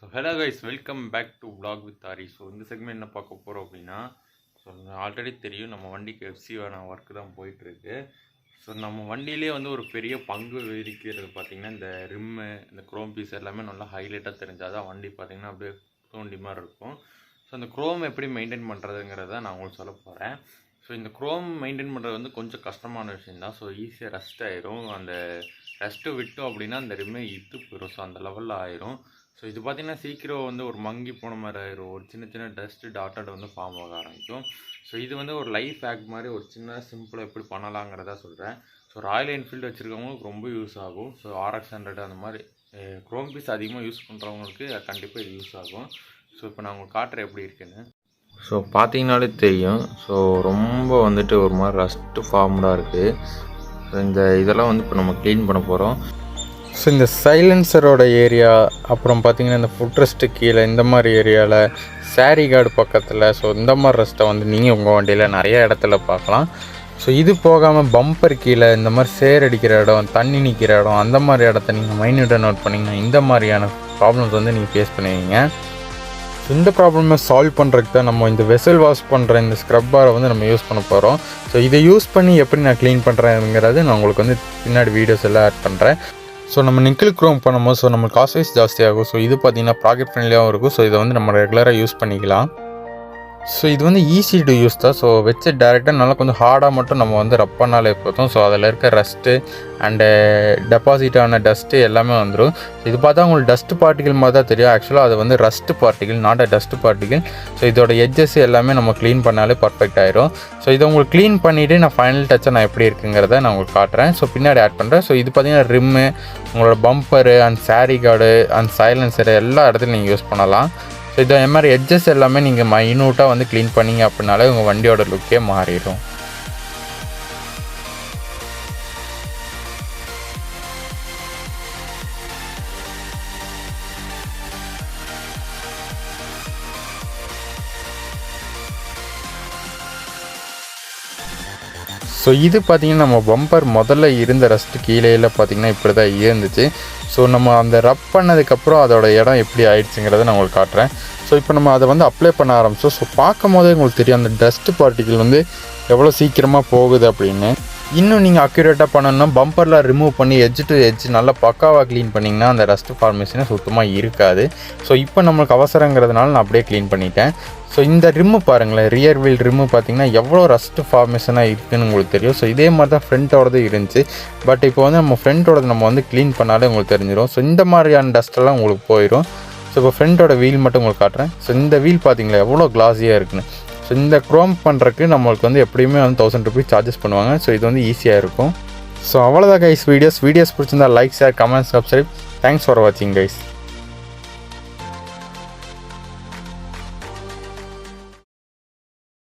So hello guys, welcome back to Vlogg with Aari. So இந்த segment என்ன பார்க்க போகிறோம் அப்படின்னா, ஸோ ஆல்ரெடி தெரியும் நம்ம வண்டிக்கு எஃப்சிவான ஒர்க்கு தான் போயிட்டுருக்கு. ஸோ நம்ம வண்டியிலே வந்து ஒரு பெரிய பங்கு விதிக்கிறது பார்த்திங்கன்னா இந்த ரிம்மு, இந்த க்ரோம் பீஸ் எல்லாமே நல்லா ஹைலைட்டாக தெரிஞ்சால் தான் வண்டி பார்த்திங்கன்னா அப்படியே தோண்டி மாதிரி இருக்கும். ஸோ அந்த க்ரோம் எப்படி மெயின்டைன் பண்ணுறதுங்கிறத நான் உங்களுக்கு சொல்ல போகிறேன். ஸோ இந்த க்ரோம் மெயின்டைன் பண்ணுறது வந்து கொஞ்சம் கஷ்டமான விஷயந்தான். ஸோ ஈஸியாக ரஸ்ட் ஆயிரும். அந்த ரஸ்ட்டு விட்டோம் அப்படின்னா அந்த ரிம்மே இத்து போயிடும். ஸோ அந்த லெவலில் ஆயிரும். ஸோ இது பார்த்திங்கன்னா சீக்கிரம் வந்து ஒரு மங்கி போன மாதிரி ஆயிரும். ஒரு சின்ன சின்ன டஸ்ட்டு டாட்டட் வந்து ஃபார்ம் ஆக ஆரம்பிக்கும். ஸோ இது வந்து ஒரு லைஃப் ஹேக் மாதிரி ஒரு சின்ன சிம்பிளாக எப்படி பண்ணலாங்கிறதா சொல்கிறேன். ஸோ ராயல் என்ஃபீல்டு வச்சுருக்கவங்களுக்கு ரொம்ப யூஸ் ஆகும். ஸோ RX100 அந்த மாதிரி க்ரோம் பீஸ் அதிகமாக யூஸ் பண்ணுறவங்களுக்கு கண்டிப்பாக இது யூஸ் ஆகும். ஸோ இப்போ நான் உங்களுக்கு காட்டுறேன் எப்படி இருக்குன்னு. ஸோ பார்த்தீங்கனாலே தெரியும். ஸோ ரொம்ப வந்துட்டு ஒரு மாதிரி ரஸ்ட்டு ஃபார்ம்டாக இருக்குது. ஸோ இந்த இதெல்லாம் வந்து இப்போ நம்ம க்ளீன் பண்ண போகிறோம். ஸோ இந்த சைலன்சரோட ஏரியா, அப்புறம் பார்த்திங்கன்னா இந்த ஃபுட் ரெஸ்ட்டு கீழே இந்த மாதிரி ஏரியாவில், சாரி கார்டு பக்கத்தில், ஸோ இந்த மாதிரி ரெஸ்ட்டை வந்து நீங்கள் உங்கள் வண்டியில் நிறைய இடத்துல பார்க்கலாம். ஸோ இது போகாமல் பம்பர் கீழே இந்த மாதிரி சேர் அடிக்கிற இடம், தண்ணி நிற்கிற இடம், அந்த மாதிரி இடத்த நீங்கள் மைன்யூட்டாக நோட் பண்ணிங்கன்னா இந்த மாதிரியான ப்ராப்ளம்ஸ் வந்து நீங்கள் ஃபேஸ் பண்ணுவீங்க. ஸோ இந்த ப்ராப்ளமை சால்வ் பண்ணுறதுக்கு தான் நம்ம இந்த வெசல் வாஷ் பண்ணுற இந்த ஸ்க்ரப்பாரை வந்து நம்ம யூஸ் பண்ண போகிறோம். ஸோ இதை யூஸ் பண்ணி எப்படி நான் க்ளீன் பண்ணுறேங்கிறது நான் உங்களுக்கு வந்து பின்னாடி வீடியோஸ் எல்லாம் ஆட் பண்ணுறேன். ஸோ நம்ம நிக்கிள் க்ரோம் பண்ணும்போது ஸோ நம்மளுக்கு காஸ்ட் வைஸ் ஜாஸ்தியாகும். ஸோ இது பார்த்திங்கன்னா ப்ராக்கெட் ஃப்ரெண்ட்லியாகவும் இருக்கும். ஸோ இதை வந்து நம்ம ரெகுலராக யூஸ் பண்ணிக்கலாம். ஸோ இது வந்து ஈஸி டு யூஸ் தான். ஸோ வச்சு டேரெக்டாக நல்லா கொஞ்சம் ஹார்டாக மட்டும் நம்ம வந்து ரப் பண்ணாலே போதும். ஸோ அதில் இருக்க ரஸ்ட்டு அண்டு டெபாசிட் ஆன டஸ்ட்டு எல்லாமே வந்துடும். இது பார்த்தா உங்களுக்கு டஸ்ட்டு பார்ட்டிகல் மாதிரி தான் தெரியும். ஆக்சுவலாக அது வந்து rust particle, not a dust particle. So இதோட எட்ஜஸ் எல்லாமே நம்ம க்ளீன் பண்ணாலே பர்ஃபெக்ட் ஆயிரும். ஸோ இதை உங்களுக்கு க்ளீன் பண்ணிவிட்டு நான் ஃபைனல் டச்சை நான் எப்படி இருக்குங்கிறத நான் உங்களுக்கு காட்டுறேன். ஸோ பின்னாடி ஆட் பண்ணுறேன். ஸோ இது பார்த்திங்கன்னா ரிம்மு, உங்களோட bumper and sorry card and silencer எல்லா இடத்துலையும் நீங்கள் யூஸ் பண்ணலாம். ஸோ இதை மாதிரி எட்ஜஸ் எல்லாமே நீங்கள் மைன்யூட்டாக வந்து க்ளீன் பண்ணிங்க அப்படின்னாலே உங்கள் வண்டியோட லுக்கே மாறிடும். ஸோ இது பார்த்திங்கன்னா நம்ம பம்பர் முதல்ல இருந்த ரஸ்ட்டு கீழேயில் பார்த்திங்கன்னா இப்படி தான் இருந்துச்சு. ஸோ நம்ம அந்த ரப் பண்ணதுக்கப்புறம் அதோட இடம் எப்படி ஆயிடுச்சுங்கிறத நான் உங்களுக்கு காட்டுறேன். ஸோ இப்போ நம்ம அதை வந்து அப்ளை பண்ண ஆரம்பித்தோம். ஸோ பார்க்கும் போதே உங்களுக்கு தெரியும் அந்த டஸ்ட்டு பார்ட்டிகள் வந்து எவ்வளோ சீக்கிரமாக போகுது அப்படின்னு. இன்னும் நீங்கள் அக்யூரேட்டாக பண்ணணும்னா பம்பரில் ரிமூவ் பண்ணி எட்ஜ் டு எட்ஜ் நல்லா பக்காவாக க்ளீன் பண்ணிங்கன்னா அந்த ரஸ்ட்டு ஃபார்மேஷனே சுத்தமாக இருக்காது. ஸோ இப்போ நம்மளுக்கு அவசரங்கிறதுனால நான் அப்படியே க்ளீன் பண்ணிட்டேன். ஸோ இந்த ரிம்மு பாருங்களேன், ரியர் வீல் ரிம்மு பார்த்திங்கன்னா எவ்வளோ ரஸ்ட்டு ஃபார்மேஷனாக இருக்குதுன்னு உங்களுக்கு தெரியும். ஸோ இதே மாதிரி தான் ஃப்ரண்ட்டோடது இருந்துச்சு. பட் இப்போ வந்து நம்ம ஃப்ரண்ட்டோடது நம்ம வந்து க்ளீன் பண்ணாலே உங்களுக்கு தெரிஞ்சிடும். ஸோ இந்த மாதிரியான டஸ்ட்டெல்லாம் உங்களுக்கு போயிடும். ஸோ இப்போ ஃப்ரண்ட்டோட வீல் மட்டும் உங்களுக்கு காட்டுறேன். ஸோ இந்த வீல் பார்த்திங்களா எவ்வளோ கிளாஸியாக இருக்குன்னு. ஸோ இந்த க்ரோம் பண்ணுறதுக்கு நம்மளுக்கு வந்து எப்படியுமே வந்து 1000 rupees சார்ஜஸ் பண்ணுவாங்க. ஸோ இது வந்து ஈஸியாக இருக்கும். ஸோ அவ்வளோதான் கைஸ். வீடியோஸ் பிடிச்சிருந்தா like, share, comment, subscribe. Thanks for வாட்சிங் கைஸ்.